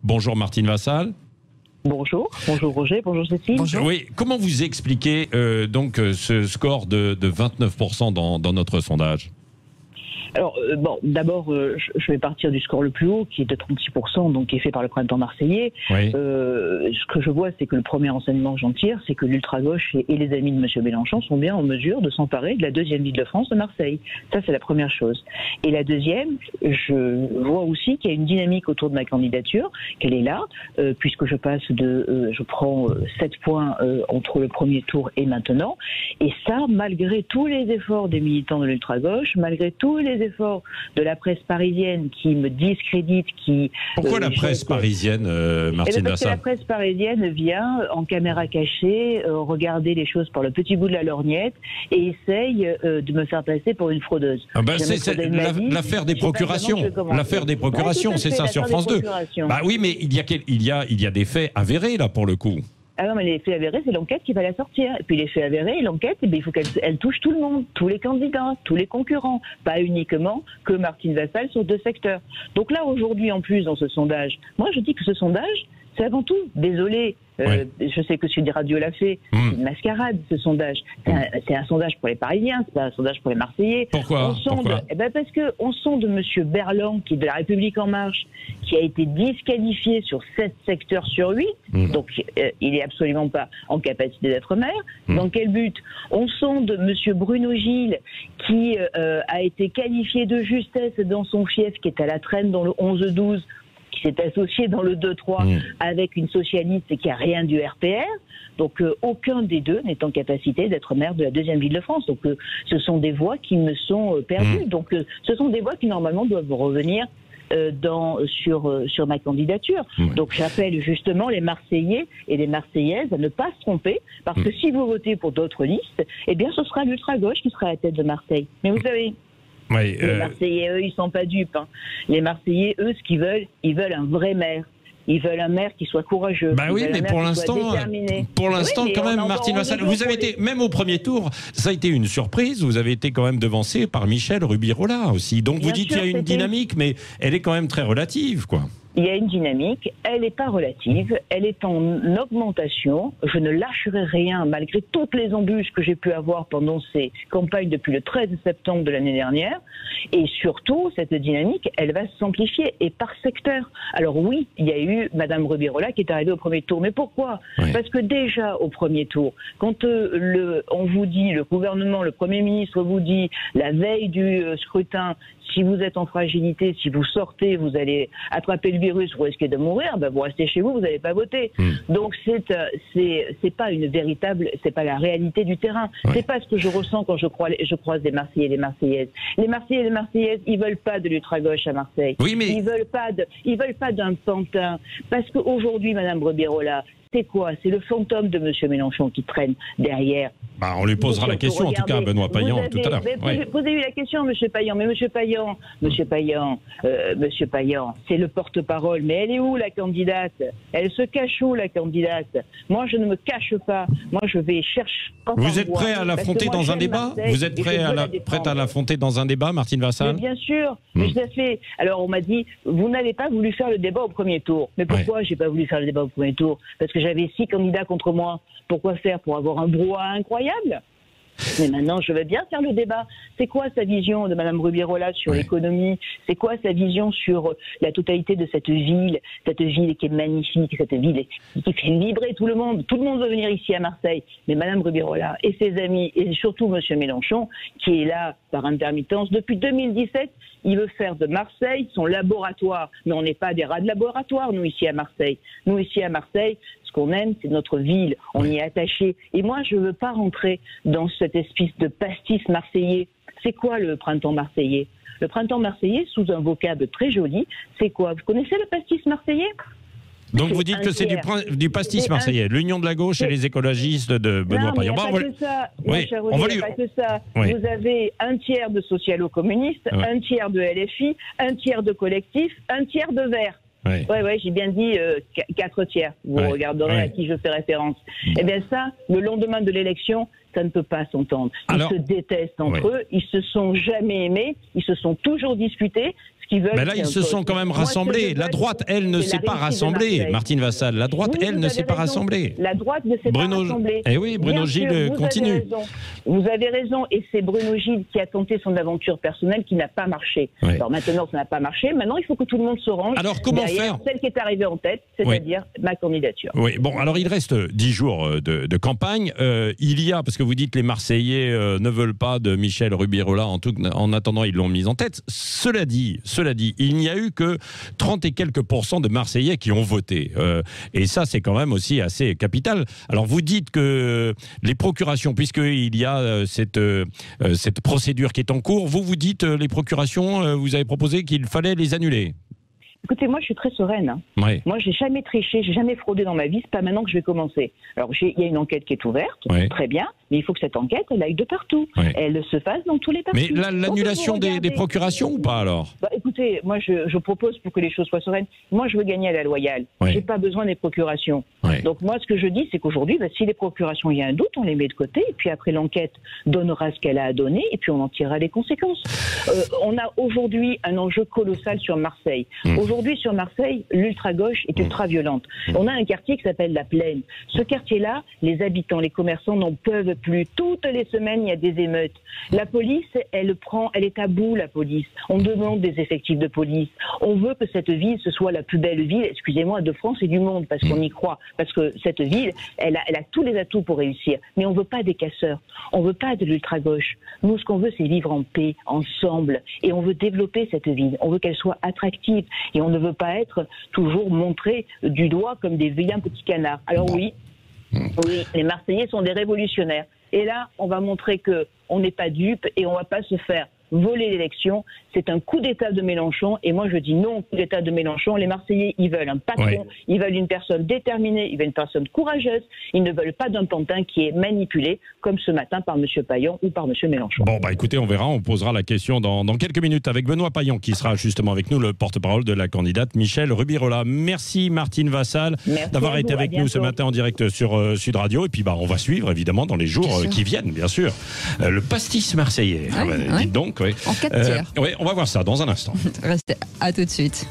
Bonjour Martine Vassal. Bonjour Roger, bonjour Cécile. Bonjour. Oui, comment vous expliquez donc ce score de 29% dans notre sondage ? Alors, bon, d'abord, je vais partir du score le plus haut, qui est de 36%, donc qui est fait par le Printemps marseillais. Oui. Ce que je vois, c'est que le premier enseignement que j'en tire, c'est que l'ultra-gauche et les amis de M. Mélenchon sont bien en mesure de s'emparer de la deuxième ville de France, de Marseille. Ça, c'est la première chose. Et la deuxième, je vois aussi qu'il y a une dynamique autour de ma candidature, qu'elle est là, puisque je passe je prends 7 points entre le premier tour et maintenant. Et ça, malgré tous les efforts des militants de l'ultra-gauche, malgré tous les efforts de la presse parisienne qui me discrédite, Pourquoi la presse parisienne, Martine Vassal ? Parce que la presse parisienne vient en caméra cachée regarder les choses par le petit bout de la lorgnette et essaye de me faire passer pour une fraudeuse. C'est l'affaire des procurations. L'affaire des procurations, c'est ça sur France 2. Bah oui, mais il y a des faits avérés là pour le coup. Ah non, mais les faits avérés, c'est l'enquête qui va la sortir. Et puis les faits avérés, l'enquête, il faut qu'elle touche tout le monde, tous les candidats, tous les concurrents, pas uniquement que Martine Vassal sur 2 secteurs. Donc là, aujourd'hui, en plus, dans ce sondage, moi je dis que ce sondage, c'est avant tout, désolé, je sais que Sud Radio l'a fait, c'est une mascarade ce sondage. C'est un sondage pour les Parisiens, c'est pas un sondage pour les Marseillais. Pourquoi ? Parce qu'on sonde M. Berland, qui est de La République En Marche, qui a été disqualifié sur 7 secteurs sur 8, donc il est absolument pas en capacité d'être maire. Dans quel but ? On sonde M. Bruno Gilles, qui a été qualifié de justesse dans son fief, qui est à la traîne dans le 11-12, qui s'est associé dans le 2-3 avec une socialiste qui a rien du RPR. Donc aucun des deux n'est en capacité d'être maire de la deuxième ville de France. Donc ce sont des voix qui me sont perdues. Donc ce sont des voix qui normalement doivent revenir sur ma candidature. Donc j'appelle justement les Marseillais et les Marseillaises à ne pas se tromper, parce que si vous votez pour d'autres listes, eh bien ce sera l'ultra-gauche qui sera à la tête de Marseille. Mais vous savez, les Marseillais, eux, ils sont pas dupes. Hein. Les Marseillais, eux, ce qu'ils veulent, ils veulent un vrai maire. Ils veulent un maire qui soit courageux. Bah oui, mais pour l'instant, quand même, Martine Vassal, vous avez été, même au premier tour, ça a été une surprise. Vous avez été quand même devancé par Michel Rubirola aussi. Donc vous dites qu'il y a une dynamique, mais elle est quand même très relative, quoi. Il y a une dynamique, elle n'est pas relative, elle est en augmentation. Je ne lâcherai rien malgré toutes les embûches que j'ai pu avoir pendant ces campagnes depuis le 13 septembre de l'année dernière. Et surtout, cette dynamique, elle va s'amplifier et par secteur. Alors oui, il y a eu Madame Rubirola qui est arrivée au premier tour. Mais pourquoi ? Parce que déjà au premier tour, quand on vous dit, le gouvernement, le Premier ministre vous dit, la veille du scrutin, si vous êtes en fragilité, si vous sortez, vous allez attraper le virus, vous risquez de mourir, ben vous restez chez vous, vous n'allez pas voter. Donc c'est pas une véritable, c'est pas la réalité du terrain. C'est pas ce que je ressens quand je croise des Marseillais et des Marseillaises. Les Marseillais et les Marseillaises, ils veulent pas de l'ultra-gauche à Marseille. Oui, mais ils veulent pas d'un pantin. Parce qu'aujourd'hui, Madame Rubirola, c'est quoi ? C'est le fantôme de M. Mélenchon qui traîne derrière. Bah, on lui posera la question, en tout cas, à Benoît Payan, tout à l'heure. Vous avez eu la question, M. Payan. Mais M. Payan, c'est le porte-parole. Mais elle est où, la candidate ? Elle se cache où, la candidate ? Moi, je ne me cache pas. Moi, je vais chercher... Vous êtes prêt à l'affronter dans un débat ? Vous êtes prête à l'affronter dans un débat, Martine Vassal ? Mais bien sûr. Mais je l'ai fait. Alors, on m'a dit, vous n'avez pas voulu faire le débat au premier tour. Mais pourquoi j'ai pas voulu faire le débat au premier tour ? Parce que j'avais 6 candidats contre moi. Pourquoi faire ? Pour avoir un brouhaha incroyable ? Mais maintenant, je veux bien faire le débat. C'est quoi sa vision de Mme Rubirola sur l'économie ? C'est quoi sa vision sur la totalité de cette ville qui est magnifique, cette ville qui fait vibrer tout le monde. Tout le monde veut venir ici à Marseille. Mais Mme Rubirola et ses amis, et surtout M. Mélenchon, qui est là par intermittence, depuis 2017, il veut faire de Marseille son laboratoire. Mais on n'est pas des rats de laboratoire, nous, ici à Marseille. Nous, ici à Marseille, ce qu'on aime, c'est notre ville. On y est attaché. Et moi, je ne veux pas rentrer dans cette espèce de pastis marseillais. C'est quoi le printemps marseillais ? Le printemps marseillais, sous un vocable très joli, c'est quoi ? Vous connaissez le pastis marseillais ? Donc vous dites que c'est du pastis marseillais, l'union de la gauche et les écologistes de Benoît Payan. Non, mais pas que ça. Vous avez un tiers de socialo-communistes, un tiers de LFI, un tiers de collectif, un tiers de Verts. Ouais, j'ai bien dit 4 tiers. Vous regarderez à qui je fais référence. Eh bien ça, le lendemain de l'élection, ça ne peut pas s'entendre. Ils se détestent entre eux, ils se sont jamais aimés, ils se sont toujours disputés. Ce qu'ils veulent. Mais là, ils se sont quand même rassemblés. La droite, elle, ne s'est pas rassemblée. Martine Vassal, la droite, elle, ne s'est pas rassemblée. La droite ne s'est pas rassemblée. Eh oui, Bruno Gilles continue. Vous avez raison, et c'est Bruno Gilles qui a tenté son aventure personnelle qui n'a pas marché. Oui. Alors maintenant, ça n'a pas marché. Maintenant, il faut que tout le monde se range. Alors comment faire? Celle qui est arrivée en tête, c'est-à-dire ma candidature. Oui, bon, alors il reste 10 jours de campagne. Il y a, parce que vous dites les Marseillais ne veulent pas de Michel Rubirola, en attendant, ils l'ont mise en tête. Cela dit, il n'y a eu que 30 et quelques % de Marseillais qui ont voté. Et ça, c'est quand même aussi assez capital. Alors vous dites que les procurations, puisqu'il y a cette procédure qui est en cours, vous dites les procurations, vous avez proposé qu'il fallait les annuler. Écoutez, moi, je suis très sereine. Hein. Ouais. Moi, j'ai jamais triché, j'ai jamais fraudé dans ma vie. C'est pas maintenant que je vais commencer. Alors, il y a une enquête qui est ouverte, très bien, mais il faut que cette enquête, elle aille de partout. Elle se fasse dans tous les partis. Mais l'annulation des procurations ou pas alors? Écoutez, moi, je propose pour que les choses soient sereines. Moi, je veux gagner à la loyale. J'ai pas besoin des procurations. Donc, moi, ce que je dis, c'est qu'aujourd'hui, si les procurations, il y a un doute, on les met de côté, et puis après, l'enquête donnera ce qu'elle a à donner, et puis on en tirera les conséquences. On a aujourd'hui un enjeu colossal sur Marseille. Aujourd'hui, sur Marseille, l'ultra-gauche est ultra-violente. On a un quartier qui s'appelle La Plaine. Ce quartier-là, les habitants, les commerçants n'en peuvent plus. Toutes les semaines, il y a des émeutes. La police, elle est à bout, la police. On demande des effectifs de police. On veut que cette ville, ce soit la plus belle ville, excusez-moi, de France et du monde, parce qu'on y croit. Parce que cette ville, elle a tous les atouts pour réussir. Mais on veut pas des casseurs. On veut pas de l'ultra-gauche. Nous, ce qu'on veut, c'est vivre en paix, ensemble. Et on veut développer cette ville. On veut qu'elle soit attractive. Et on ne veut pas être toujours montrés du doigt comme des vilains petits canards. Alors oui, les Marseillais sont des révolutionnaires. Et là, on va montrer qu'on n'est pas dupes et on ne va pas se faire voler l'élection. C'est un coup d'État de Mélenchon. Et moi, je dis non au coup d'État de Mélenchon. Les Marseillais, ils veulent un patron, ils veulent une personne déterminée, ils veulent une personne courageuse. Ils ne veulent pas d'un pantin qui est manipulé, comme ce matin par M. Payan ou par M. Mélenchon. Bon, écoutez, on verra. On posera la question dans quelques minutes avec Benoît Payan, qui sera justement avec nous, le porte-parole de la candidate Michel Rubirola. Merci Martine Vassal d'avoir été avec nous ce matin en direct sur Sud Radio. Et puis, on va suivre, évidemment, dans les jours qui viennent, bien sûr, le pastis marseillais. Dites donc. En 4 tiers. On va voir ça dans un instant. Restez, à tout de suite.